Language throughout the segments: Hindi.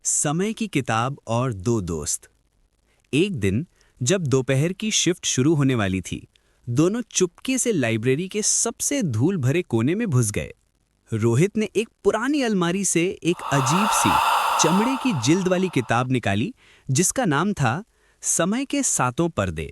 समय की किताब और दो दोस्त। एक दिन जब दोपहर की शिफ्ट शुरू होने वाली थी, दोनों चुपके से लाइब्रेरी के सबसे धूल भरे कोने में घुस गए। रोहित ने एक पुरानी अलमारी से एक अजीब सी चमड़े की जिल्द वाली किताब निकाली जिसका नाम था समय के सातों पर्दे।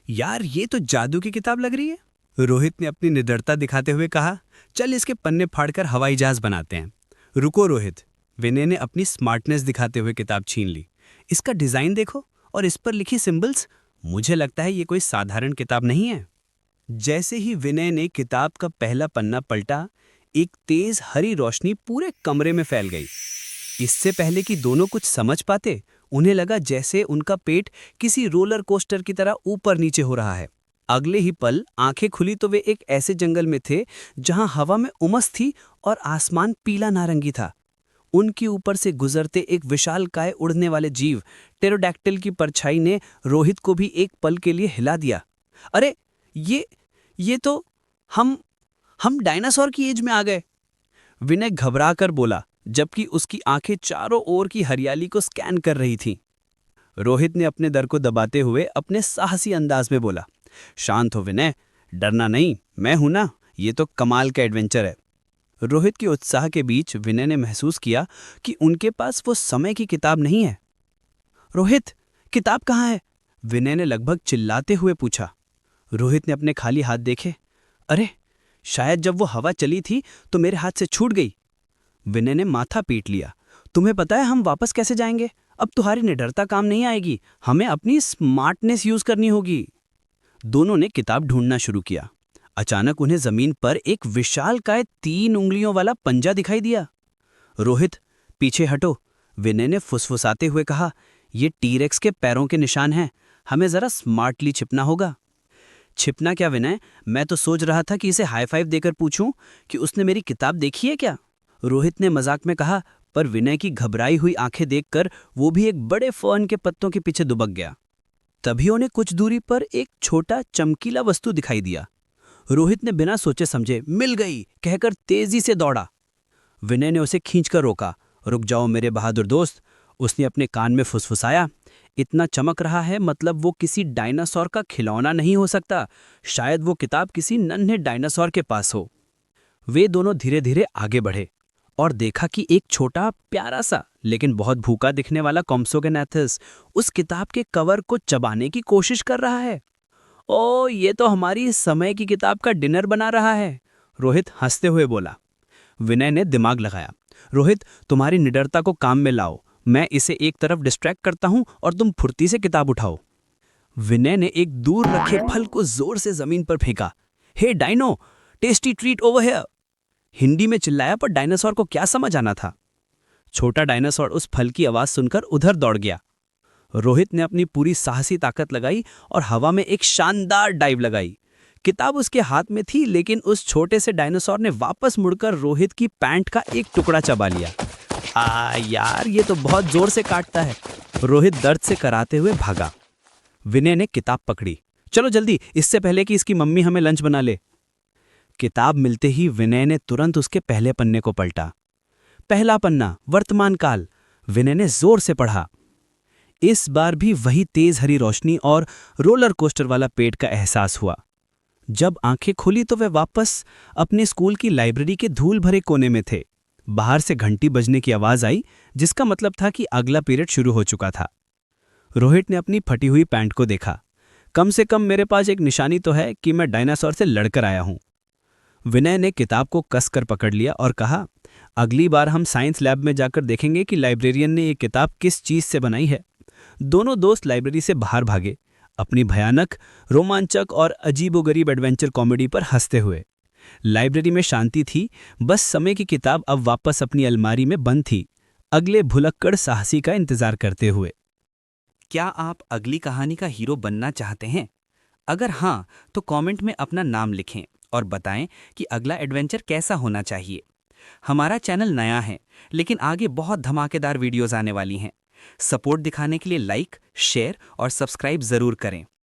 यार, ये तो जादू की किताब लग रही है, रोहित ने अपनी निडरता दिखाते हुए कहा। चल इसके पन्ने फाड़कर हवाई जहाज बनाते हैं। रुको रोहित, विनय ने अपनी स्मार्टनेस दिखाते हुए किताब छीन ली। इसका डिजाइन देखो और इस पर लिखी सिंबल्स, मुझे लगता है ये कोई साधारण किताब नहीं है। जैसे ही विनय ने किताब का पहला पन्ना पलटा, एक तेज हरी रोशनी पूरे कमरे में फैल गई। इससे पहले कि दोनों कुछ समझ पाते, उन्हें लगा जैसे उनका पेट किसी रोलर कोस्टर की तरह ऊपर नीचे हो रहा है। अगले ही पल आंखें खुली तो वे एक ऐसे जंगल में थे जहां हवा में उमस थी और आसमान पीला नारंगी था। उनके ऊपर से गुजरते एक विशालकाय उड़ने वाले जीव टेरोडैक्टिल की परछाई ने रोहित को भी एक पल के लिए हिला दिया। अरे ये तो हम डायनासोर की एज में आ गए, विनय घबरा कर बोला, जबकि उसकी आंखें चारों ओर की हरियाली को स्कैन कर रही थीं। रोहित ने अपने डर को दबाते हुए अपने साहसी अंदाज में बोला, शांत हो विनय, डरना नहीं, मैं हूं ना, ये तो कमाल का एडवेंचर है। रोहित के उत्साह के बीच विनय ने महसूस किया कि उनके पास वो समय की किताब नहीं है। रोहित, किताब कहाँ है? विनय ने लगभग चिल्लाते हुए पूछा। रोहित ने अपने खाली हाथ देखे। अरे, शायद जब वो हवा चली थी तो मेरे हाथ से छूट गई। विनय ने माथा पीट लिया। तुम्हें पता है हम वापस कैसे जाएंगे? अब तुम्हारी निडरता काम नहीं आएगी, हमें अपनी स्मार्टनेस यूज करनी होगी। दोनों ने किताब ढूंढना शुरू किया। अचानक उन्हें जमीन पर एक विशालकाय 3 उंगलियों वाला पंजा दिखाई दिया। रोहित, पीछे हटो, विनय ने फुसफुसाते हुए कहा। ये टीरेक्स के पैरों के निशान हैं, हमें जरा स्मार्टली छिपना होगा। छिपना क्या विनय, मैं तो सोच रहा था कि इसे हाई फाइव देकर पूछूं कि उसने मेरी किताब देखी है क्या, रोहित ने मजाक में कहा। पर विनय की घबराई हुई आंखें देखकर वो भी एक बड़े फर्न के पत्तों के पीछे दुबक गया। तभी उन्हें कुछ दूरी पर एक छोटा चमकीला वस्तु दिखाई दिया। रोहित ने बिना सोचे समझे मिल गई कहकर तेजी से दौड़ा। विनय ने उसे खींचकर रोका। रुक जाओ मेरे बहादुर दोस्त, उसने अपने कान में फुसफुसाया। इतना चमक रहा है मतलब वो किसी डायनासोर का खिलौना नहीं हो सकता, शायद वो किताब किसी नन्हे डायनासोर के पास हो। वे दोनों धीरे धीरे आगे बढ़े और देखा कि एक छोटा प्यारा सा लेकिन बहुत भूखा दिखने वाला कॉम्सोगेनेथस उस किताब के कवर को चबाने की कोशिश कर रहा है। ओ, ये तो हमारी समय की किताब का डिनर बना रहा है, रोहित हंसते हुए बोला। विनय ने दिमाग लगाया। रोहित, तुम्हारी निडरता को काम में लाओ, मैं इसे एक तरफ डिस्ट्रैक्ट करता हूं और तुम फुर्ती से किताब उठाओ। विनय ने एक दूर रखे फल को जोर से जमीन पर फेंका। Hey Dino, tasty treat over here, Hindi में चिल्लाया, पर डायनासोर को क्या समझ आना था। छोटा डायनासोर उस फल की आवाज सुनकर उधर दौड़ गया। रोहित ने अपनी पूरी साहसी ताकत लगाई और हवा में एक शानदार डाइव लगाई। किताब उसके हाथ में थी, लेकिन उस छोटे से डायनासोर ने वापस मुड़कर रोहित की पैंट का एक टुकड़ा चबा लिया। यार, ये तो बहुत जोर से काटता है, रोहित दर्द से कराते हुए भागा। विनय ने किताब पकड़ी। चलो जल्दी, इससे पहले कि इसकी मम्मी हमें लंच बना ले। किताब मिलते ही विनय ने तुरंत उसके पहले पन्ने को पलटा। पहला पन्ना, वर्तमान काल, विनय ने जोर से पढ़ा। इस बार भी वही तेज हरी रोशनी और रोलर कोस्टर वाला पेट का एहसास हुआ। जब आंखें खुली तो वे वापस अपने स्कूल की लाइब्रेरी के धूल भरे कोने में थे। बाहर से घंटी बजने की आवाज आई, जिसका मतलब था कि अगला पीरियड शुरू हो चुका था। रोहित ने अपनी फटी हुई पैंट को देखा। कम से कम मेरे पास एक निशानी तो है कि मैं डायनासोर से लड़कर आया हूं। विनय ने किताब को कसकर पकड़ लिया और कहा, अगली बार हम साइंस लैब में जाकर देखेंगे कि लाइब्रेरियन ने ये किताब किस चीज से बनाई है। दोनों दोस्त लाइब्रेरी से बाहर भागे, अपनी भयानक, रोमांचक और अजीबोगरीब एडवेंचर कॉमेडी पर हंसते हुए। लाइब्रेरी में शांति थी, बस समय की किताब अब वापस अपनी अलमारी में बंद थी, अगले भुलक्कड़ साहसी का इंतजार करते हुए। क्या आप अगली कहानी का हीरो बनना चाहते हैं? अगर हाँ, तो कमेंट में अपना नाम लिखें और बताएं कि अगला एडवेंचर कैसा होना चाहिए। हमारा चैनल नया है, लेकिन आगे बहुत धमाकेदार वीडियोस आने वाली हैं। सपोर्ट दिखाने के लिए लाइक, शेयर और सब्सक्राइब जरूर करें।